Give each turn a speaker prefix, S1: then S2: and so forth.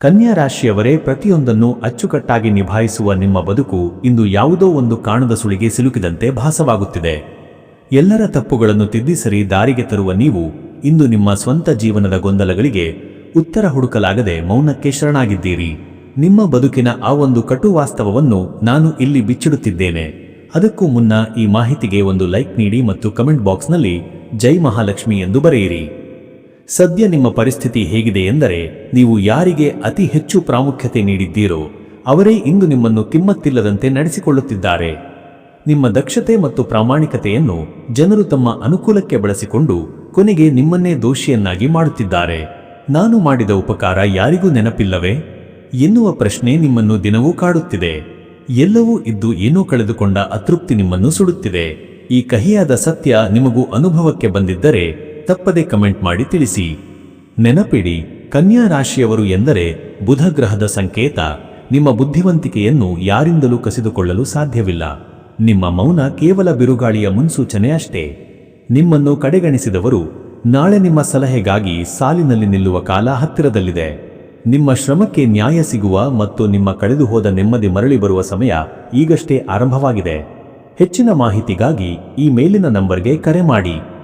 S1: ಕನ್ಯಾ ರಾಶಿಯವರೇ, ಪ್ರತಿಯೊಂದನ್ನು ಅಚ್ಚುಕಟ್ಟಾಗಿ ನಿಭಾಯಿಸುವ ನಿಮ್ಮ ಬದುಕು ಇಂದು ಯಾವುದೋ ಒಂದು ಕಾಣದ ಸುಳಿಗೆ ಸಿಲುಕಿದಂತೆ ಭಾಸವಾಗುತ್ತಿದೆ. ಎಲ್ಲರ ತಪ್ಪುಗಳನ್ನು ತಿದ್ದಿ ಸರಿ ದಾರಿಗೆ ತರುವ ನೀವು ಇಂದು ನಿಮ್ಮ ಸ್ವಂತ ಜೀವನದ ಗೊಂದಲಗಳಿಗೆ ಉತ್ತರ ಹುಡುಕಲಾಗದೆ ಮೌನಕ್ಕೆ ಶರಣಾಗಿದ್ದೀರಿ. ನಿಮ್ಮ ಬದುಕಿನ ಆ ಒಂದು ಕಟು ವಾಸ್ತವವನ್ನು ನಾನು ಇಲ್ಲಿ ಬಿಚ್ಚಿಡುತ್ತಿದ್ದೇನೆ. ಅದಕ್ಕೂ ಮುನ್ನ ಈ ಮಾಹಿತಿಗೆ ಒಂದು ಲೈಕ್ ನೀಡಿ ಮತ್ತು ಕಮೆಂಟ್ ಬಾಕ್ಸ್ನಲ್ಲಿ ಜೈ ಮಹಾಲಕ್ಷ್ಮಿ ಎಂದು ಬರೆಯಿರಿ. ಸದ್ಯ ನಿಮ್ಮ ಪರಿಸ್ಥಿತಿ ಹೇಗಿದೆ ಎಂದರೆ, ನೀವು ಯಾರಿಗೆ ಅತಿ ಹೆಚ್ಚು ಪ್ರಾಮುಖ್ಯತೆ ನೀಡಿದ್ದೀರೋ ಅವರೇ ಇಂದು ನಿಮ್ಮನ್ನು ಕಿಮ್ಮತ್ತಿಲ್ಲದಂತೆ ನಡೆಸಿಕೊಳ್ಳುತ್ತಿದ್ದಾರೆ. ನಿಮ್ಮ ದಕ್ಷತೆ ಮತ್ತು ಪ್ರಾಮಾಣಿಕತೆಯನ್ನು ಜನರು ತಮ್ಮ ಅನುಕೂಲಕ್ಕೆ ಬಳಸಿಕೊಂಡು ಕೊನೆಗೆ ನಿಮ್ಮನ್ನೇ ದೋಷಿಯನ್ನಾಗಿ ಮಾಡುತ್ತಿದ್ದಾರೆ. ನಾನು ಮಾಡಿದ ಉಪಕಾರ ಯಾರಿಗೂ ನೆನಪಿಲ್ಲವೇ ಎನ್ನುವ ಪ್ರಶ್ನೆ ನಿಮ್ಮನ್ನು ದಿನವೂ ಕಾಡುತ್ತಿದೆ. ಎಲ್ಲವೂ ಇದ್ದು ಏನೋ ಕಳೆದುಕೊಂಡ ಅತೃಪ್ತಿ ನಿಮ್ಮನ್ನು ಸುಡುತ್ತಿದೆ. ಈ ಕಹಿಯಾದ ಸತ್ಯ ನಿಮಗೂ ಅನುಭವಕ್ಕೆ ಬಂದಿದ್ದರೆ ತಪ್ಪದೆ ಕಮೆಂಟ್ ಮಾಡಿ ತಿಳಿಸಿ. ನೆನಪಿಡಿ, ಕನ್ಯಾ ರಾಶಿಯವರು ಎಂದರೆ ಬುಧ ಗ್ರಹದ ಸಂಕೇತ. ನಿಮ್ಮ ಬುದ್ಧಿವಂತಿಕೆಯನ್ನು ಯಾರಿಂದಲೂ ಕಸಿದುಕೊಳ್ಳಲು ಸಾಧ್ಯವಿಲ್ಲ. ನಿಮ್ಮ ಮೌನ ಕೇವಲ ಬಿರುಗಾಳಿಯ ಮುನ್ಸೂಚನೆ ಅಷ್ಟೇ. ನಿಮ್ಮನ್ನು ಕಡೆಗಣಿಸಿದವರು ನಾಳೆ ನಿಮ್ಮ ಸಲಹೆಗಾಗಿ ಸಾಲಿನಲ್ಲಿ ನಿಲ್ಲುವ ಕಾಲ ಹತ್ತಿರದಲ್ಲಿದೆ. ನಿಮ್ಮ ಶ್ರಮಕ್ಕೆ ನ್ಯಾಯ ಸಿಗುವ ಮತ್ತು ನಿಮ್ಮ ಕಳೆದುಹೋದ ನೆಮ್ಮದಿ ಮರಳಿ ಬರುವ ಸಮಯ ಈಗಷ್ಟೇ ಆರಂಭವಾಗಿದೆ. ಹೆಚ್ಚಿನ ಮಾಹಿತಿಗಾಗಿ ಈ ಮೇಲಿನ ನಂಬರ್ಗೆ ಕರೆ ಮಾಡಿ.